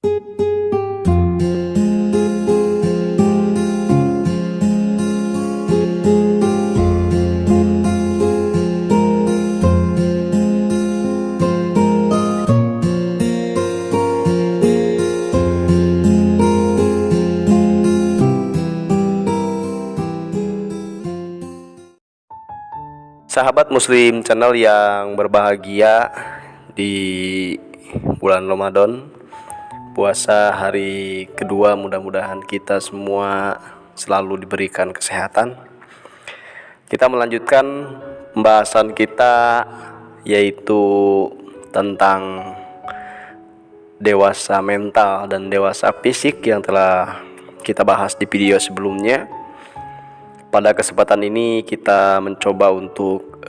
Sahabat Muslim Channel yang berbahagia, di bulan Ramadan, puasa hari kedua, mudah-mudahan kita semua selalu diberikan kesehatan. Kita melanjutkan pembahasan kita, yaitu tentang dewasa mental dan dewasa fisik yang telah kita bahas di video sebelumnya. Pada kesempatan ini kita mencoba untuk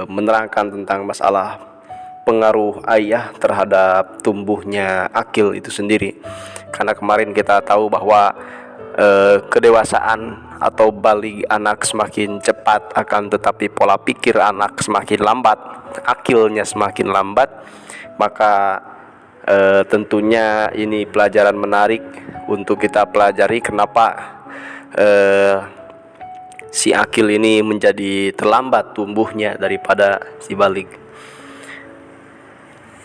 menerangkan tentang masalah pengaruh ayah terhadap tumbuhnya akil itu sendiri. Karena kemarin kita tahu bahwa kedewasaan atau balik anak semakin cepat, akan tetapi pola pikir anak semakin lambat, akilnya semakin lambat. Maka tentunya ini pelajaran menarik untuk kita pelajari, kenapa si akil ini menjadi terlambat tumbuhnya daripada si balik.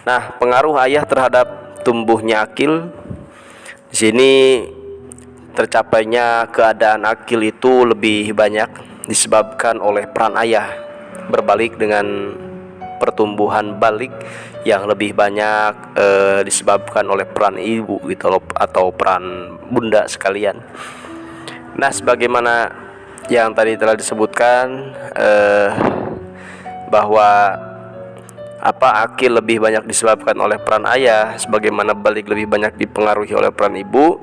Nah, pengaruh ayah terhadap tumbuhnya akil, di sini tercapainya keadaan akil itu lebih banyak disebabkan oleh peran ayah, berbalik dengan pertumbuhan balik yang lebih banyak disebabkan oleh peran ibu gitu loh, atau peran bunda sekalian. Nah, sebagaimana yang tadi telah disebutkan, bahwa akil lebih banyak disebabkan oleh peran ayah, sebagaimana balik lebih banyak dipengaruhi oleh peran ibu.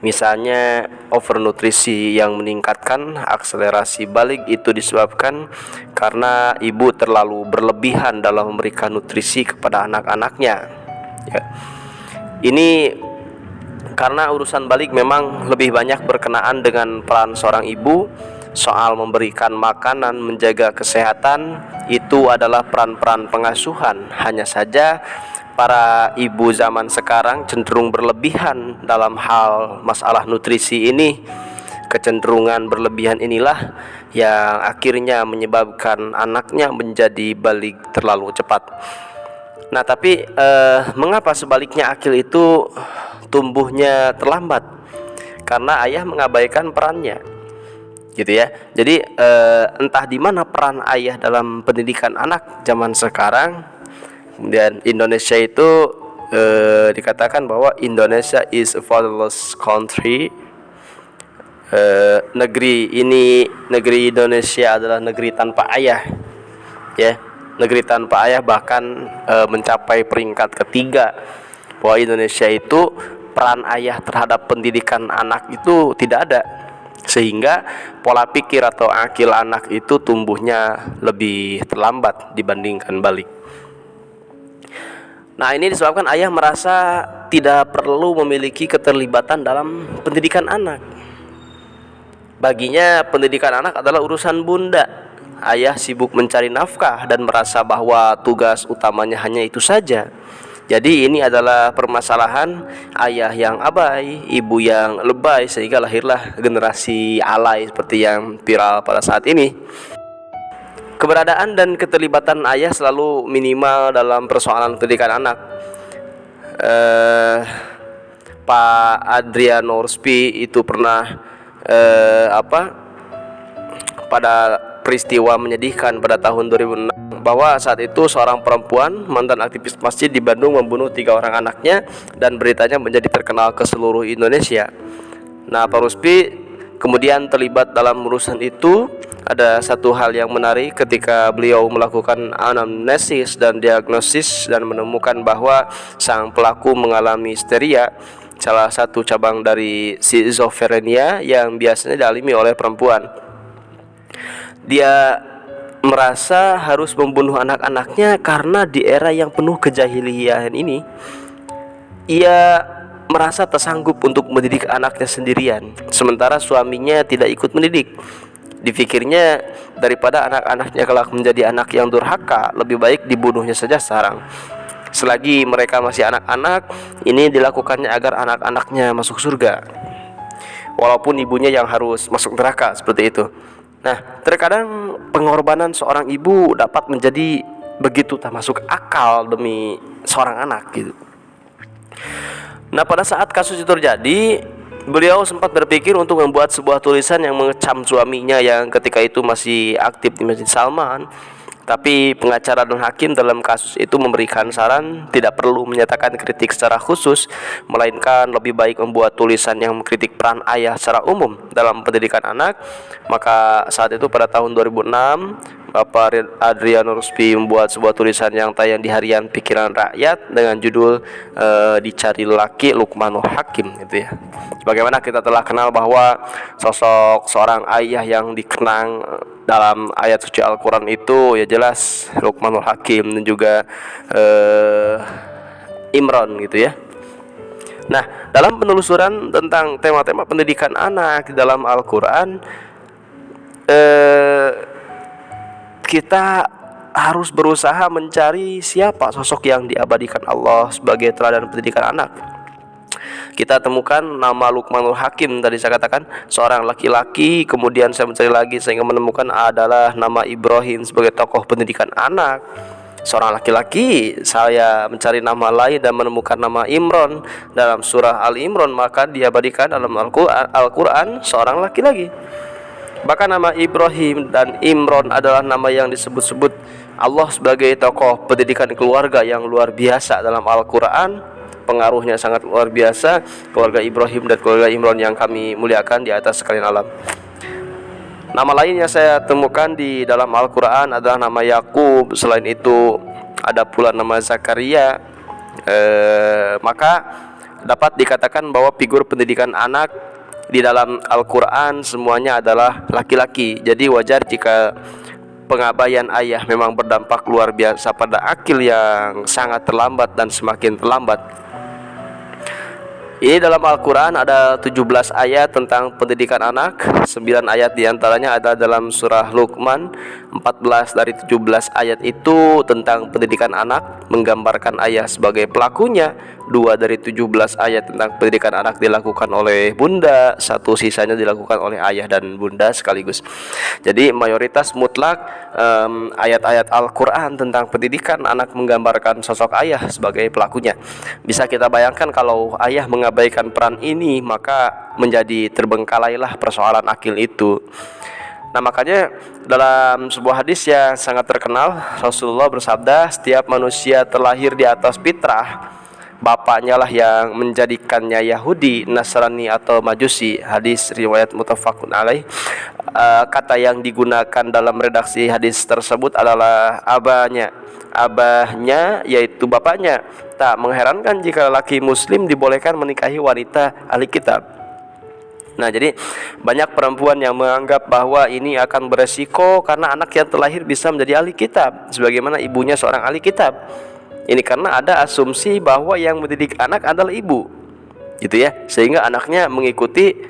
Misalnya overnutrisi yang meningkatkan akselerasi balik itu disebabkan karena ibu terlalu berlebihan dalam memberikan nutrisi kepada anak-anaknya, ya. Ini karena urusan balik memang lebih banyak berkenaan dengan peran seorang ibu. Soal memberikan makanan, menjaga kesehatan, itu adalah peran-peran pengasuhan. Hanya saja para ibu zaman sekarang cenderung berlebihan dalam hal masalah nutrisi ini. Kecenderungan berlebihan inilah yang akhirnya menyebabkan anaknya menjadi balik terlalu cepat. Nah, tapi mengapa sebaliknya akil itu tumbuhnya terlambat? Karena ayah mengabaikan perannya, gitu ya. Jadi entah di mana peran ayah dalam pendidikan anak zaman sekarang. Kemudian Indonesia itu dikatakan bahwa Indonesia is a fatherless country. Negeri Indonesia adalah negeri tanpa ayah, ya. Negeri tanpa ayah, bahkan mencapai peringkat ketiga, bahwa Indonesia itu peran ayah terhadap pendidikan anak itu tidak ada, sehingga pola pikir atau akil anak itu tumbuhnya lebih terlambat dibandingkan balik. Nah, ini disebabkan ayah merasa tidak perlu memiliki keterlibatan dalam pendidikan anak. Baginya pendidikan anak adalah urusan bunda. Ayah sibuk mencari nafkah dan merasa bahwa tugas utamanya hanya itu saja. Jadi ini adalah permasalahan ayah yang abai, ibu yang lebay, sehingga lahirlah generasi alay seperti yang viral pada saat ini. Keberadaan dan keterlibatan ayah selalu minimal dalam persoalan pendidikan anak. Pak Adriano Ruspi itu pernah pada peristiwa menyedihkan pada tahun 2006, bahwa saat itu seorang perempuan mantan aktivis masjid di Bandung membunuh 3 orang anaknya, dan beritanya menjadi terkenal ke seluruh Indonesia. Nah, Pak Ruspi kemudian terlibat dalam urusan itu. Ada satu hal yang menarik ketika beliau melakukan anamnesis dan diagnosis dan menemukan bahwa sang pelaku mengalami histeria, salah satu cabang dari schizophrenia yang biasanya dialami oleh perempuan. Dia merasa harus membunuh anak-anaknya karena di era yang penuh kejahilian ini, ia merasa tersanggup untuk mendidik anaknya sendirian, sementara suaminya tidak ikut mendidik. Dipikirnya daripada anak-anaknya kelak menjadi anak yang durhaka, lebih baik dibunuhnya saja sekarang. selagi mereka masih anak-anak. Ini dilakukannya agar anak-anaknya masuk surga, walaupun ibunya yang harus masuk neraka, seperti itu. Nah, terkadang pengorbanan seorang ibu dapat menjadi begitu tak masuk akal demi seorang anak gitu. Nah, pada saat kasus itu terjadi, beliau sempat berpikir untuk membuat sebuah tulisan yang mengecam suaminya yang ketika itu masih aktif di Masjid Salman. Tapi pengacara dan hakim dalam kasus itu memberikan saran tidak perlu menyatakan kritik secara khusus, melainkan lebih baik membuat tulisan yang mengkritik peran ayah secara umum dalam pendidikan anak. Maka saat itu pada tahun 2006, Bapak Adriano Ruspi membuat sebuah tulisan yang tayang di harian Pikiran Rakyat dengan judul Dicari Laki Lukmanul Hakim, gitu ya. Sebagaimana kita telah kenal bahwa sosok seorang ayah yang dikenang dalam ayat suci Al-Quran itu ya jelas Luqmanul Hakim dan juga Imron, gitu ya. Nah, dalam penelusuran tentang tema-tema pendidikan anak di dalam Al-Quran, kita harus berusaha mencari siapa sosok yang diabadikan Allah sebagai teladan pendidikan anak. Kita temukan nama Luqmanul Hakim, tadi saya katakan seorang laki-laki. Kemudian saya mencari lagi sehingga menemukan adalah nama Ibrahim sebagai tokoh pendidikan anak, seorang laki-laki. Saya mencari nama lain dan menemukan nama Imron dalam surah Al-Imran, maka diabadikan dalam Al-Quran seorang laki-laki. Bahkan nama Ibrahim dan Imron adalah nama yang disebut-sebut Allah sebagai tokoh pendidikan keluarga yang luar biasa dalam Al-Quran. Pengaruhnya sangat luar biasa, keluarga Ibrahim dan keluarga Imran yang kami muliakan di atas sekalian alam. Nama lain yang saya temukan di dalam Al-Quran adalah nama Yakub. Selain itu ada pula nama Zakaria. Maka dapat dikatakan bahwa figur pendidikan anak di dalam Al-Quran semuanya adalah laki-laki. Jadi wajar jika pengabaian ayah memang berdampak luar biasa pada akil yang sangat terlambat dan semakin terlambat. Ini dalam Al-Quran ada 17 ayat tentang pendidikan anak. 9 ayat diantaranya ada dalam surah Luqman. 14 dari 17 ayat itu tentang pendidikan anak, menggambarkan ayah sebagai pelakunya. 2 dari 17 ayat tentang pendidikan anak dilakukan oleh bunda, 1 sisanya dilakukan oleh ayah dan bunda sekaligus. Jadi mayoritas mutlak ayat-ayat Al-Quran tentang pendidikan anak menggambarkan sosok ayah sebagai pelakunya. Bisa kita bayangkan kalau ayah mengabaikan peran ini, maka menjadi terbengkalailah persoalan akil itu. Nah, makanya dalam sebuah hadis yang sangat terkenal, Rasulullah bersabda, setiap manusia terlahir di atas fitrah, bapaknya lah yang menjadikannya Yahudi, Nasrani atau Majusi. Hadis riwayat muttafaqun alaih. Kata yang digunakan dalam redaksi hadis tersebut adalah abahnya yaitu bapaknya. Tak mengherankan jika laki muslim dibolehkan menikahi wanita ahli kitab. Nah, jadi banyak perempuan yang menganggap bahwa ini akan beresiko karena anak yang terlahir bisa menjadi ahli kitab sebagaimana ibunya seorang ahli kitab. Ini karena ada asumsi bahwa yang mendidik anak adalah ibu, gitu ya, sehingga anaknya mengikuti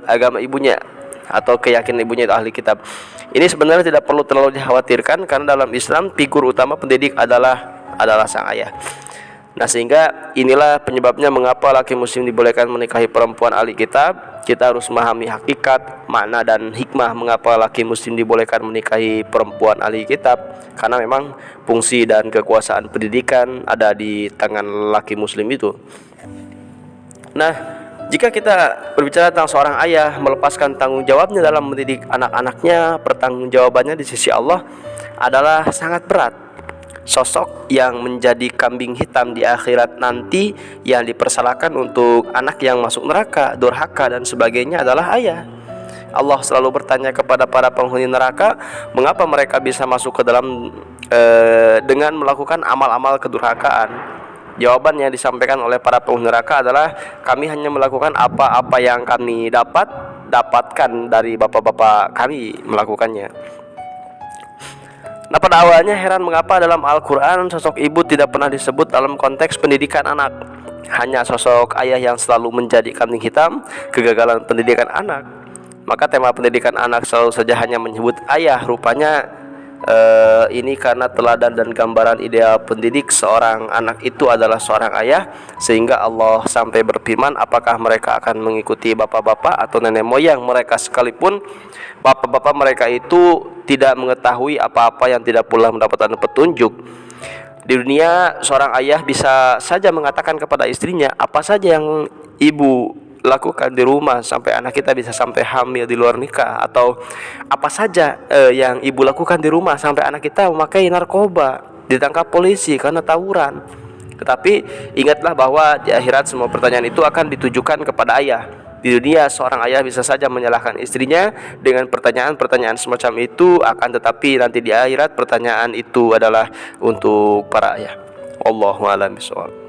agama ibunya atau keyakinan ibunya itu ahli kitab. Ini sebenarnya tidak perlu terlalu dikhawatirkan karena dalam Islam figur utama pendidik adalah sang ayah. Nah, sehingga inilah penyebabnya mengapa laki muslim dibolehkan menikahi perempuan ahli kitab. Kita harus memahami hakikat, makna dan hikmah mengapa laki muslim dibolehkan menikahi perempuan ahli kitab. Karena memang fungsi dan kekuasaan pendidikan ada di tangan laki muslim itu. Nah, jika kita berbicara tentang seorang ayah melepaskan tanggung jawabnya dalam mendidik anak-anaknya, pertanggungjawabannya di sisi Allah adalah sangat berat. Sosok yang menjadi kambing hitam di akhirat nanti yang dipersalahkan untuk anak yang masuk neraka, durhaka dan sebagainya adalah ayah. Allah selalu bertanya kepada para penghuni neraka, mengapa mereka bisa masuk ke dalam dengan melakukan amal-amal kedurhakaan. Jawaban yang disampaikan oleh para penghuni neraka adalah, kami hanya melakukan apa-apa yang kami dapatkan dari bapak-bapak kami melakukannya. Nah, pada awalnya heran mengapa dalam Al-Quran sosok ibu tidak pernah disebut dalam konteks pendidikan anak. Hanya sosok ayah yang selalu menjadi kambing hitam kegagalan pendidikan anak. Maka tema pendidikan anak selalu saja hanya menyebut ayah. Rupanya Ini karena teladan dan gambaran ideal pendidik seorang anak itu adalah seorang ayah, sehingga Allah sampai berfirman, apakah mereka akan mengikuti bapak-bapak atau nenek moyang mereka sekalipun bapak-bapak mereka itu tidak mengetahui apa-apa yang tidak pula mendapatkan petunjuk. Di dunia seorang ayah bisa saja mengatakan kepada istrinya apa saja yang ibu lakukan di rumah sampai anak kita bisa sampai hamil di luar nikah, atau apa saja yang ibu lakukan di rumah sampai anak kita memakai narkoba, ditangkap polisi karena tawuran. Tetapi ingatlah bahwa di akhirat semua pertanyaan itu akan ditujukan kepada ayah. Di dunia seorang ayah bisa saja menyalahkan istrinya dengan pertanyaan-pertanyaan semacam itu, akan tetapi nanti di akhirat pertanyaan itu adalah untuk para ayah. Wallahu a'lam bishawab.